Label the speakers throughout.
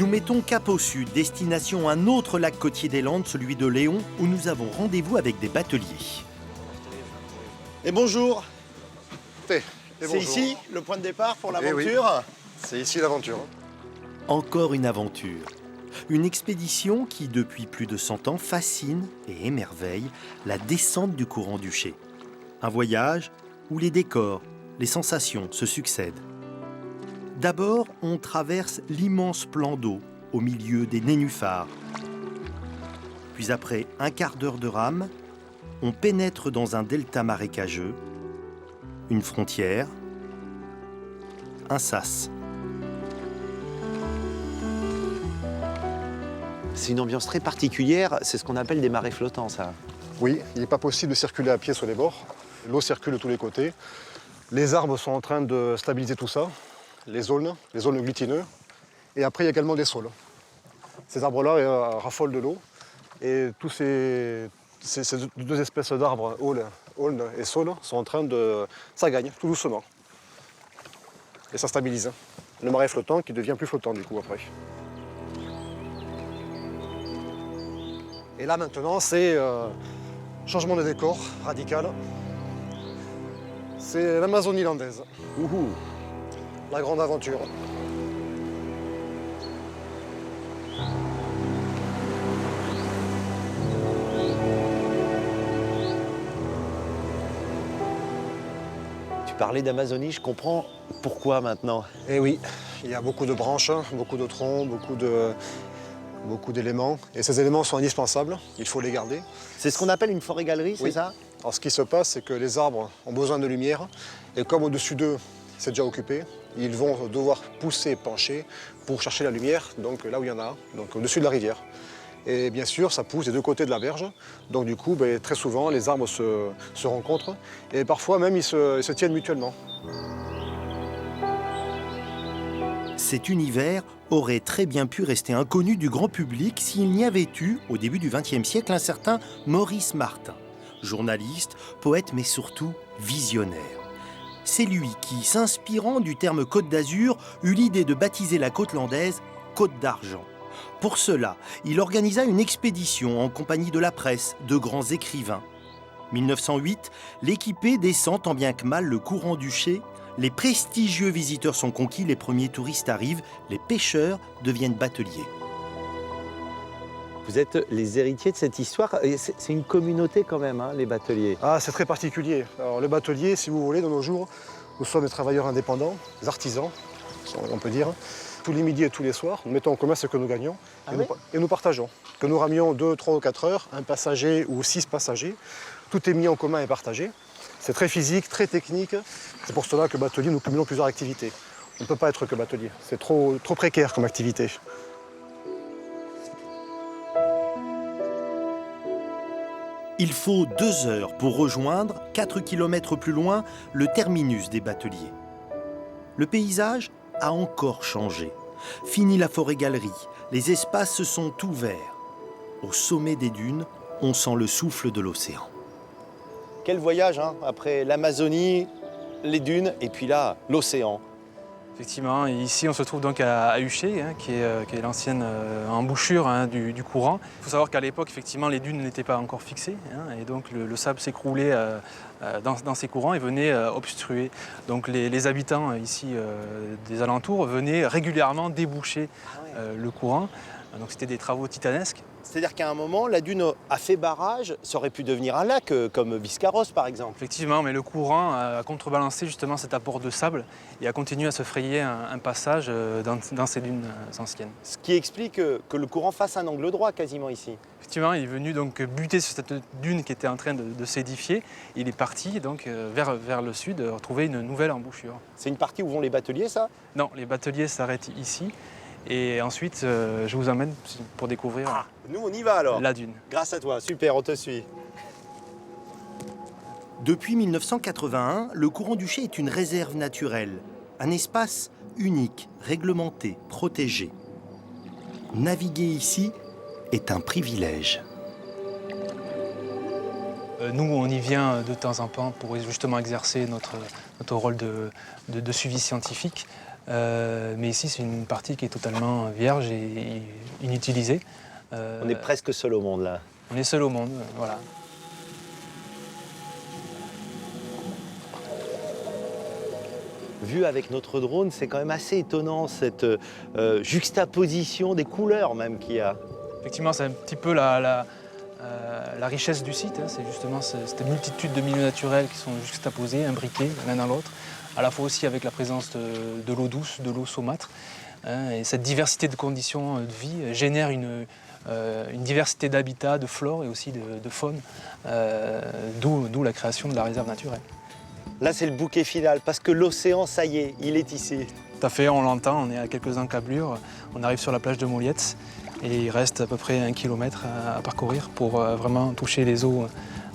Speaker 1: Nous mettons cap au sud, destination un autre lac côtier des Landes, celui de Léon, où nous avons rendez-vous avec des bateliers.
Speaker 2: Et bonjour.
Speaker 3: C'est
Speaker 2: C'est ici le point de départ pour l'aventure.
Speaker 3: Oui. C'est ici l'aventure.
Speaker 1: Encore une aventure. Une expédition qui, depuis plus de 100 ans, fascine et émerveille la descente du courant du Cher. Un voyage où les décors, les sensations se succèdent. D'abord, on traverse l'immense plan d'eau au milieu des nénuphars. Puis après un quart d'heure de rame, on pénètre dans un delta marécageux, une frontière, un sas.
Speaker 2: C'est une ambiance très particulière, c'est ce qu'on appelle des marais flottants, ça.
Speaker 3: Oui, il n'est pas possible de circuler à pied sur les bords. L'eau circule de tous les côtés. Les arbres sont en train de stabiliser tout ça, les aulnes glutineux. Et après, il y a également des saules. Ces arbres-là raffolent de l'eau. Et tous ces deux espèces d'arbres, aulnes et saules, sont en train de... Ça gagne, tout doucement. Et ça stabilise. Le marais flottant qui devient plus flottant, du coup, après. Et là, maintenant, c'est changement de décor radical. C'est l'Amazonie landaise.
Speaker 2: Ouhou.
Speaker 3: La grande aventure.
Speaker 2: Tu parlais d'Amazonie, je comprends pourquoi maintenant.
Speaker 3: Et oui, il y a beaucoup de branches, beaucoup de troncs, beaucoup d'éléments. Et ces éléments sont indispensables, il faut les garder.
Speaker 2: C'est ce qu'on appelle une forêt-galerie, c'est
Speaker 3: Oui.
Speaker 2: ça?
Speaker 3: Alors ce qui se passe, c'est que les arbres ont besoin de lumière. Et comme au-dessus d'eux, c'est déjà occupé, ils vont devoir pousser, pencher pour chercher la lumière, donc là où il y en a, donc au-dessus de la rivière. Et bien sûr, ça pousse des deux côtés de la berge. Donc du coup, très souvent, les arbres se rencontrent. Et parfois même, ils se tiennent mutuellement.
Speaker 1: Cet univers aurait très bien pu rester inconnu du grand public s'il n'y avait eu, au début du XXe siècle, un certain Maurice Martin. Journaliste, poète, mais surtout visionnaire. C'est lui qui, s'inspirant du terme Côte d'Azur, eut l'idée de baptiser la côte landaise Côte d'Argent. Pour cela, il organisa une expédition en compagnie de la presse, de grands écrivains. 1908, l'équipée descend tant bien que mal le courant du Cher. Les prestigieux visiteurs sont conquis, les premiers touristes arrivent, les pêcheurs deviennent bateliers.
Speaker 2: Vous êtes les héritiers de cette histoire. C'est une communauté quand même, hein, les bateliers.
Speaker 3: Ah, c'est très particulier. Alors le batelier, si vous voulez, de nos jours, nous sommes des travailleurs indépendants, des artisans, on peut dire. Tous les midis et tous les soirs, nous mettons en commun ce que nous gagnons et nous partageons. Que nous ramions 2, 3 ou 4 heures, un passager ou 6 passagers, tout est mis en commun et partagé. C'est très physique, très technique. C'est pour cela que batelier, nous cumulons plusieurs activités. On ne peut pas être que batelier. C'est trop précaire comme activité.
Speaker 1: Il faut 2 heures pour rejoindre, 4 kilomètres plus loin, le terminus des bateliers. Le paysage a encore changé. Fini la forêt-galerie, les espaces se sont ouverts. Au sommet des dunes, on sent le souffle de l'océan.
Speaker 2: Quel voyage, hein, après l'Amazonie, les dunes et puis là, l'océan.
Speaker 4: Effectivement, ici on se trouve donc à Huchet, hein, qui est l'ancienne embouchure, hein, du courant. Il faut savoir qu'à l'époque, effectivement, les dunes n'étaient pas encore fixées, hein, et donc le sable s'écroulait dans ces courants et venait obstruer. Donc les habitants ici des alentours venaient régulièrement déboucher le courant. Donc c'était des travaux titanesques.
Speaker 2: C'est-à-dire qu'à un moment, la dune a fait barrage, ça aurait pu devenir un lac, comme Biscarrosse par exemple.
Speaker 4: Effectivement, mais le courant a contrebalancé justement cet apport de sable et a continué à se frayer un passage dans ces dunes anciennes.
Speaker 2: Ce qui explique que le courant fasse un angle droit quasiment ici.
Speaker 4: Effectivement, il est venu donc buter sur cette dune qui était en train de s'édifier. Il est parti donc vers le sud retrouver une nouvelle embouchure.
Speaker 2: C'est une partie où vont les bateliers, ça?
Speaker 4: Non, les bateliers s'arrêtent ici. Et ensuite, je vous emmène pour découvrir
Speaker 2: Nous, on y va alors.
Speaker 4: la dune.
Speaker 2: Grâce à toi, super, on te suit.
Speaker 1: Depuis 1981, le courant du Cher est une réserve naturelle, un espace unique, réglementé, protégé. Naviguer ici est un privilège.
Speaker 4: Nous, on y vient de temps en temps pour justement exercer notre rôle de suivi scientifique. Mais ici, c'est une partie qui est totalement vierge et inutilisée.
Speaker 2: On est presque seul au monde là.
Speaker 4: On est seul au monde, voilà.
Speaker 2: Vu avec notre drone, c'est quand même assez étonnant cette juxtaposition des couleurs même qu'il y a.
Speaker 4: Effectivement, c'est un petit peu la richesse du site, hein. C'est justement cette multitude de milieux naturels qui sont juxtaposés, imbriqués l'un dans l'autre, à la fois aussi avec la présence de l'eau douce, de l'eau saumâtre, hein. Et cette diversité de conditions de vie génère une diversité d'habitats, de flore et aussi de faune, d'où la création de la réserve naturelle.
Speaker 2: Là, c'est le bouquet final, parce que l'océan, ça y est, il est ici.
Speaker 4: Tout à fait, on l'entend, on est à quelques encablures, on arrive sur la plage de Molietz et il reste à peu près 1 kilomètre à parcourir pour vraiment toucher les eaux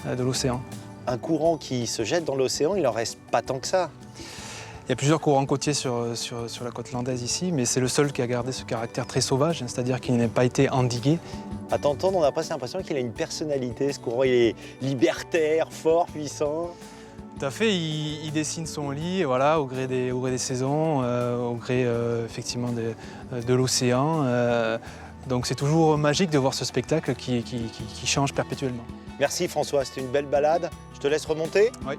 Speaker 4: de l'océan.
Speaker 2: Un courant qui se jette dans l'océan, il en reste pas tant que ça.
Speaker 4: Il y a plusieurs courants côtiers sur la côte landaise ici, mais c'est le seul qui a gardé ce caractère très sauvage, c'est-à-dire qu'il n'a pas été endigué.
Speaker 2: À t'entendre, on a presque l'impression qu'il a une personnalité, ce courant, il est libertaire, fort, puissant.
Speaker 4: Tout à fait, il dessine son lit voilà, au gré des saisons, au gré effectivement de l'océan. Donc c'est toujours magique de voir ce spectacle qui change perpétuellement.
Speaker 2: Merci François, c'était une belle balade. Je te laisse remonter.
Speaker 4: Oui.